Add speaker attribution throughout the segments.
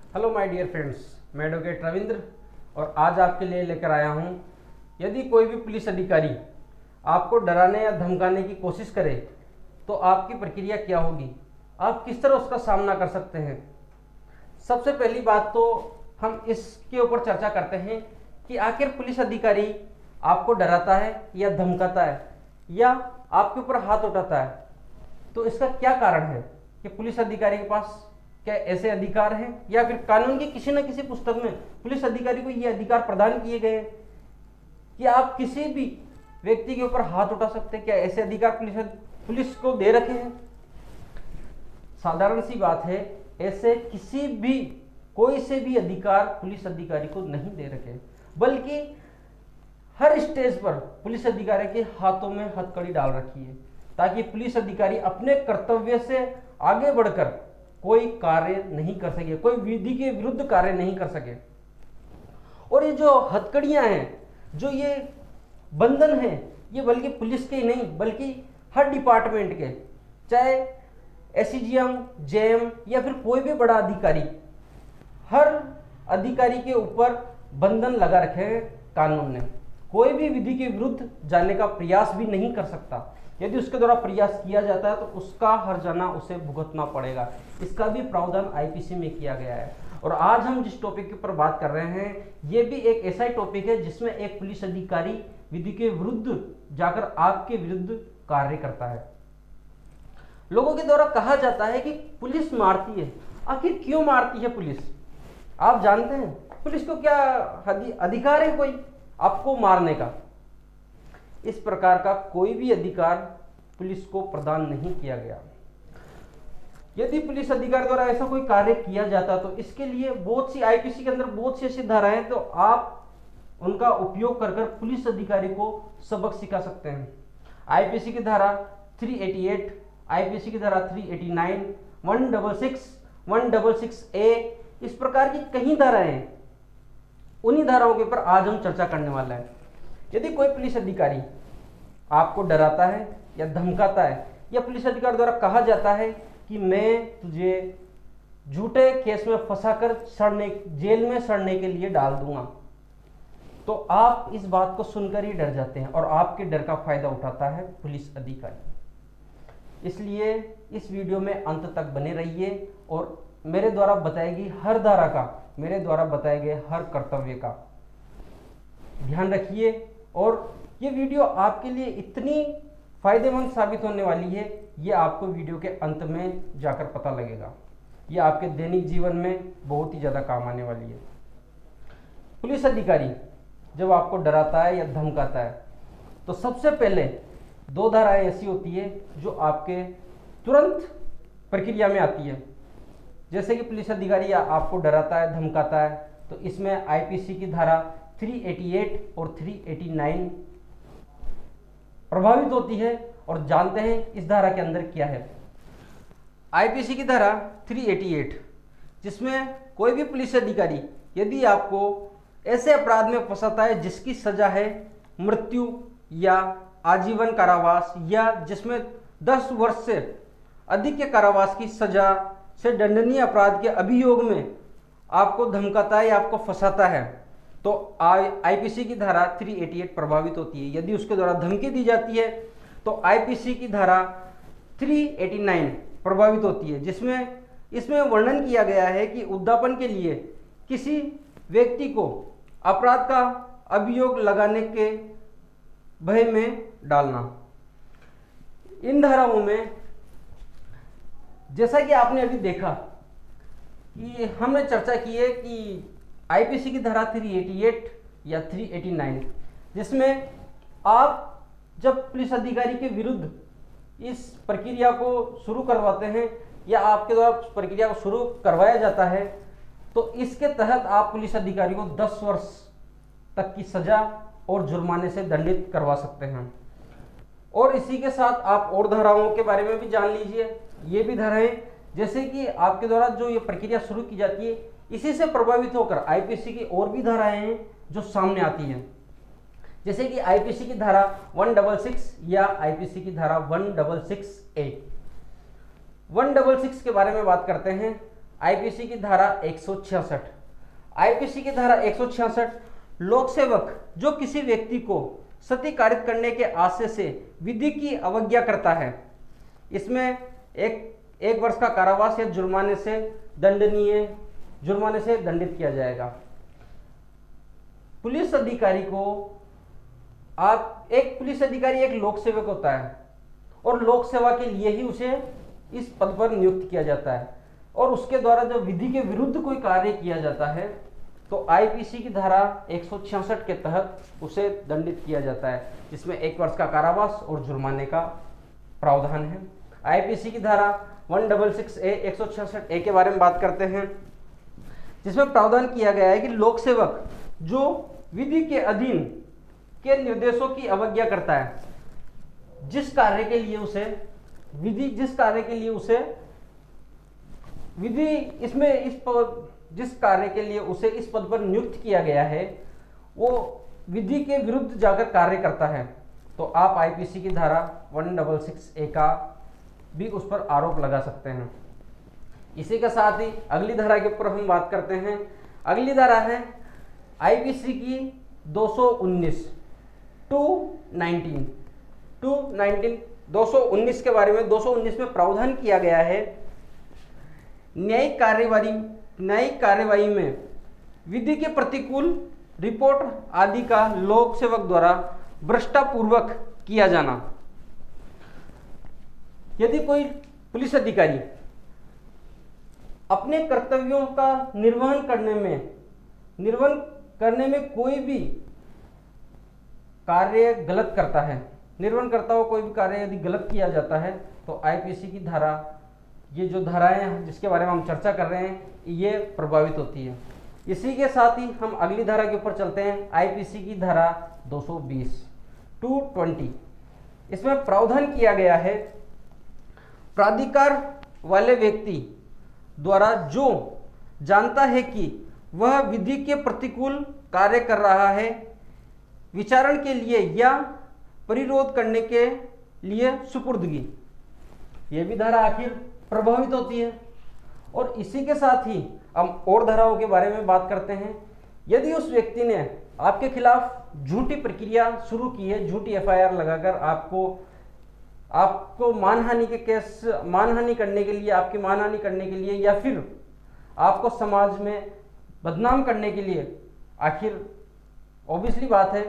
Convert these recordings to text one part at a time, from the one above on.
Speaker 1: Hello my dear friends, मैं advocate Ravindra और आज आपके लिए लेकर आया हूं। यदि कोई भी पुलिस अधिकारी आपको डराने या धमकाने की कोशिश करे तो आपकी प्रक्रिया क्या होगी, आप किस तरह उसका सामना कर सकते हैं। सबसे पहली बात तो हम इसके ऊपर चर्चा करते हैं कि आखिर पुलिस अधिकारी आपको डराता है या धमकाता है या आपके ऊपर हाथ उठाता है, तो इसका क्या कारण है कि पुलिस अधिकारी के पास क्या ऐसे अधिकार हैं या फिर कानून की किसी न किसी पुस्तक में पुलिस अधिकारी को ये अधिकार प्रदान किए गए कि आप किसी भी व्यक्ति के ऊपर हाथ उठा सकते हैं। क्या ऐसे अधिकार पुलिस को दे रखे हैं? साधारण सी बात है, ऐसे किसी भी कोई से भी अधिकार पुलिस अधिकारी को नहीं दे रखे, बल्कि हर स्टेज पर पुलिस अधिकारी के हाथों में हथकड़ी डाल रखी है ताकि पुलिस अधिकारी अपने कर्तव्य से आगे बढ़कर कोई कार्य नहीं कर सके, कोई विधि के विरुद्ध कार्य नहीं कर सके। और ये जो हथकड़ियां हैं, जो ये बंधन है, ये बल्कि पुलिस के ही नहीं बल्कि हर डिपार्टमेंट के, चाहे एसडीएम, जेएम या फिर कोई भी बड़ा अधिकारी, हर अधिकारी के ऊपर बंधन लगा रखे हैं कानून ने। कोई भी विधि के विरुद्ध जाने का प्रयास भी नहीं कर सकता। यदि उसके द्वारा प्रयास किया जाता है तो उसका हर्जाना उसे भुगतना पड़ेगा। इसका भी प्रावधान आईपीसी में किया गया है। और आज हम जिस टॉपिक के ऊपर बात कर रहे हैं, ये भी एक ऐसा ही टॉपिक है जिसमें एक पुलिस अधिकारी विधि के विरुद्ध जाकर आपके विरुद्ध कार्य करता है। लोगों के द्वारा कहा जाता है कि पुलिस मारती है। आखिर क्यों मारती है पुलिस? आप जानते हैं पुलिस को क्या अधिकार है कोई आपको मारने का? इस प्रकार का कोई भी अधिकार पुलिस को प्रदान नहीं किया गया। यदि पुलिस अधिकारी द्वारा ऐसा कोई कार्य किया जाता तो इसके लिए बहुत सी आईपीसी के अंदर बहुत सी ऐसी धाराएं, तो आप उनका उपयोग कर पुलिस अधिकारी को सबक सिखा सकते हैं। आईपीसी की धारा 388, आईपीसी की धारा 389, 166, 166A, इस प्रकार की कई धाराएं, उन्हीं धाराओं के ऊपर आज हम चर्चा करने वाला है। यदि कोई पुलिस अधिकारी आपको डराता है या धमकाता है, या पुलिस अधिकारी द्वारा कहा जाता है कि मैं तुझे झूठे केस में फंसाकर जेल में सड़ने के लिए डाल दूंगा, तो आप इस बात को सुनकर ही डर जाते हैं और आपके डर का फायदा उठाता है पुलिस अधिकारी। इसलिए इस वीडियो में अंत तक बने रहिए और मेरे द्वारा बताई गई हर धारा का, मेरे द्वारा बताए गए हर कर्तव्य का ध्यान रखिए। और ये वीडियो आपके लिए इतनी फायदेमंद साबित होने वाली है, ये आपको वीडियो के अंत में जाकर पता लगेगा। ये आपके दैनिक जीवन में बहुत ही ज़्यादा काम आने वाली है। पुलिस अधिकारी जब आपको डराता है या धमकाता है तो सबसे पहले दो धाराएं ऐसी होती है जो आपके तुरंत प्रक्रिया में आती है। जैसे कि पुलिस अधिकारी आपको डराता है, धमकाता है, तो इसमें आईपीसी की धारा 388 और 389 प्रभावित होती है। और जानते हैं इस धारा के अंदर क्या है। आईपीसी की धारा 388, जिसमें कोई भी पुलिस अधिकारी यदि आपको ऐसे अपराध में फंसाता है जिसकी सजा है मृत्यु या आजीवन कारावास, या जिसमें 10 वर्ष से अधिक के कारावास की सजा से दंडनीय अपराध के अभियोग में आपको धमकाता है या आपको फंसाता है, तो आईपीसी की धारा 388 प्रभावित होती है। यदि उसके द्वारा धमकी दी जाती है तो आईपीसी की धारा 389 प्रभावित होती है, जिसमें इसमें वर्णन किया गया है कि उद्यापन के लिए किसी व्यक्ति को अपराध का अभियोग लगाने के भय में डालना। इन धाराओं में जैसा कि आपने अभी देखा कि हमने चर्चा की है कि आईपीसी की धारा 388 या 389, जिसमें आप जब पुलिस अधिकारी के विरुद्ध इस प्रक्रिया को शुरू करवाते हैं या आपके द्वारा प्रक्रिया को शुरू करवाया जाता है, तो इसके तहत आप पुलिस अधिकारी को 10 वर्ष तक की सजा और जुर्माने से दंडित करवा सकते हैं। और इसी के साथ आप और धाराओं के बारे में भी जान लीजिए। ये भी धाराएं, जैसे कि आपके द्वारा जो ये प्रक्रिया शुरू की जाती है, इसी से प्रभावित होकर आईपीसी की और भी धाराएं हैं जो सामने आती हैं। जैसे कि आईपीसी की धारा 166 या आईपीसी की धारा 166A। 166 के बारे में बात करते हैं आईपीसी की धारा 166। आईपीसी की धारा 166 लोक सेवक जो किसी व्यक्ति को सती कारित करने के आशय से विधि की अवज्ञा करता है, इसमें एक वर्ष का कारावास या जुर्माने से दंडित किया जाएगा। पुलिस अधिकारी को एक पुलिस अधिकारी एक लोक सेवक होता है और लोक सेवा के लिए ही उसे इस पद पर नियुक्त किया जाता है, और उसके द्वारा जब विधि के विरुद्ध कोई कार्य किया जाता है तो आईपीसी की धारा 166 के तहत उसे दंडित किया जाता है, जिसमें 1 वर्ष का कारावास और जुर्माने का प्रावधान है। आईपीसी की धारा 166A 166A के बारे में बात करते हैं, जिसमें प्रावधान किया गया है कि लोक सेवक जो विधि के अधीन के निर्देशों की अवज्ञा करता है, जिस कार्य के लिए उसे इस पद पर नियुक्त किया गया है वो विधि के विरुद्ध जाकर कार्य करता है, तो आप आईपीसी की धारा 166A का भी उस पर आरोप लगा सकते हैं। इसी के साथ ही अगली धारा के ऊपर हम बात करते हैं। अगली धारा है आईपीसी की 219 219 के बारे में। 219 में प्रावधान किया गया है न्यायिक कार्यवाही में विधि के प्रतिकूल रिपोर्ट आदि का लोक सेवक द्वारा भ्रष्टापूर्वक किया जाना। यदि कोई पुलिस अधिकारी अपने कर्तव्यों का निर्वहन करने में कोई भी कार्य गलत करता है, निर्वहन करता हुआ कोई भी कार्य यदि गलत किया जाता है, तो आईपीसी की धारा, ये जो धाराएं जिसके बारे में हम चर्चा कर रहे हैं, ये प्रभावित होती है। इसी के साथ ही हम अगली धारा के ऊपर चलते हैं, आईपीसी की धारा 220 इसमें प्रावधान किया गया है प्राधिकार वाले व्यक्ति द्वारा जो जानता है कि वह विधि के प्रतिकूल कार्य कर रहा है, विचारण के लिए या परिरोध करने के लिए सुपुर्दगी, यह भी धारा आखिर प्रभावित होती है। और इसी के साथ ही हम और धाराओं के बारे में बात करते हैं। यदि उस व्यक्ति ने आपके खिलाफ झूठी प्रक्रिया शुरू की है, झूठी एफआईआर लगाकर आपको मानहानि करने के लिए, आपकी मानहानि करने के लिए, या फिर आपको समाज में बदनाम करने के लिए, आखिर ऑब्वियसली बात है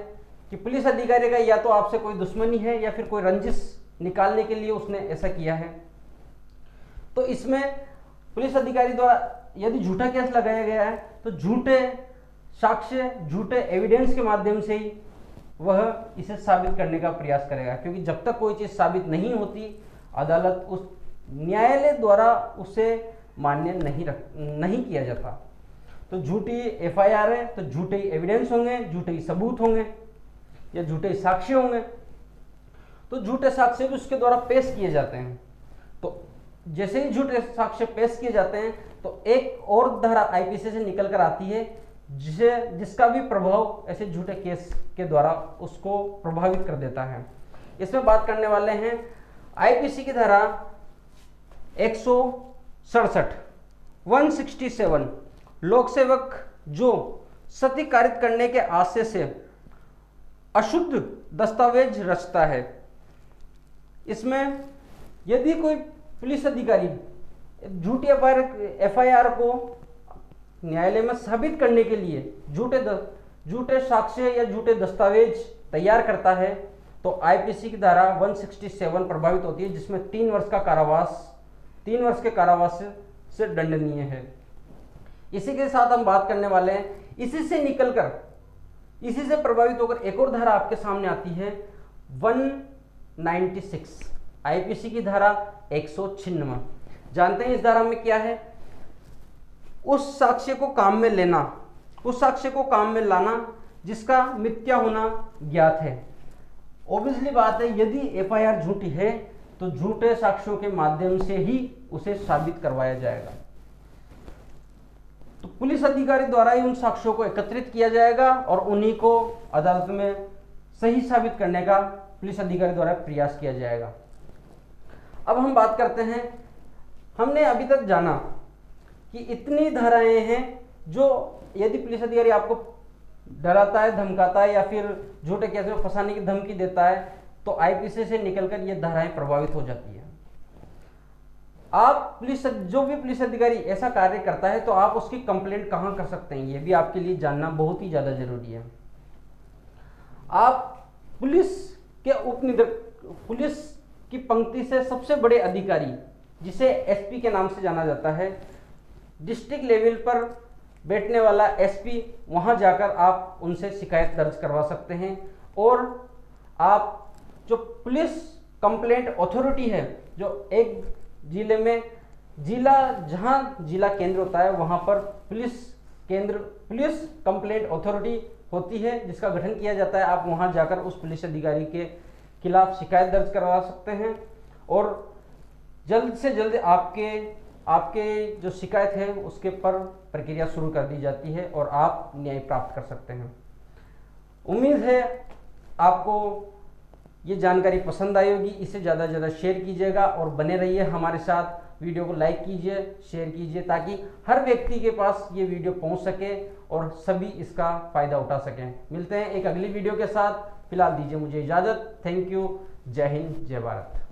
Speaker 1: कि पुलिस अधिकारी का या तो आपसे कोई दुश्मनी है या फिर कोई रंजिश निकालने के लिए उसने ऐसा किया है, तो इसमें पुलिस अधिकारी द्वारा यदि झूठा केस लगाया गया है तो झूठे साक्ष्य, झूठे एविडेंस के माध्यम से ही वह इसे साबित करने का प्रयास करेगा, क्योंकि जब तक कोई चीज साबित नहीं होती, अदालत उस न्यायालय द्वारा उसे मान्य नहीं किया जाता। तो झूठी एफआईआर है तो झूठे एविडेंस होंगे, झूठे सबूत होंगे या झूठे साक्ष्य होंगे, तो झूठे साक्ष्य भी उसके द्वारा पेश किए जाते हैं। तो जैसे ही झूठे साक्ष्य पेश किए जाते हैं तो एक और धारा आईपीसी से निकल कर आती है जिसका भी प्रभाव ऐसे झूठे केस के द्वारा उसको प्रभावित कर देता है। इसमें बात करने वाले हैं आईपीसी की धारा 167 लोक सेवक जो सती कारित करने के आशय से अशुद्ध दस्तावेज रचता है। इसमें यदि कोई पुलिस अधिकारी झूठी एफआईआर को न्यायालय में साबित करने के लिए झूठे साक्ष्य या झूठे दस्तावेज तैयार करता है, तो आईपीसी की धारा 167 प्रभावित होती है, जिसमें 3 वर्ष के कारावास से दंडनीय है। इसी के साथ हम बात करने वाले हैं, इसी से प्रभावित होकर एक और धारा आपके सामने आती है 196 आईपीसी की धारा 196। जानते हैं इस धारा में क्या है? उस साक्ष्य को काम में लाना जिसका मिथ्या होना ज्ञात है। ऑब्वियसली बात है, यदि एफआईआर झूठी है तो झूठे साक्ष्यों के माध्यम से ही उसे साबित करवाया जाएगा। तो पुलिस अधिकारी द्वारा ही उन साक्ष्यों को एकत्रित किया जाएगा और उन्हीं को अदालत में सही साबित करने का पुलिस अधिकारी द्वारा प्रयास किया जाएगा। अब हम बात करते हैं, हमने अभी तक जाना कि इतनी धाराएं हैं जो यदि पुलिस अधिकारी आपको डराता है, धमकाता है या फिर झूठे केस में फंसाने की धमकी देता है तो आईपीसी से निकलकर ये धाराएं प्रभावित हो जाती है। आप जो भी पुलिस अधिकारी ऐसा कार्य करता है तो आप उसकी कंप्लेंट कहां कर सकते हैं, ये भी आपके लिए जानना बहुत ही ज्यादा जरूरी है। आप पुलिस की पंक्ति से सबसे बड़े अधिकारी, जिसे एसपी के नाम से जाना जाता है, डिस्ट्रिक्ट लेवल पर बैठने वाला एसपी, वहां जाकर आप उनसे शिकायत दर्ज करवा सकते हैं। और आप जो पुलिस कंप्लेंट अथॉरिटी है, जो एक जिले में जहां जिला केंद्र होता है वहां पर पुलिस कंप्लेंट अथॉरिटी होती है जिसका गठन किया जाता है। आप वहां जाकर उस पुलिस अधिकारी के खिलाफ शिकायत दर्ज करवा सकते हैं और जल्द से जल्द आपके जो शिकायत है उसके पर प्रक्रिया शुरू कर दी जाती है और आप न्याय प्राप्त कर सकते हैं। उम्मीद है आपको ये जानकारी पसंद आई होगी। इसे ज़्यादा से ज़्यादा शेयर कीजिएगा और बने रहिए हमारे साथ। वीडियो को लाइक कीजिए, शेयर कीजिए ताकि हर व्यक्ति के पास ये वीडियो पहुंच सके और सभी इसका फ़ायदा उठा सकें। मिलते हैं एक अगली वीडियो के साथ। फिलहाल दीजिए मुझे इजाज़त। Thank you. जय हिंद, जय भारत।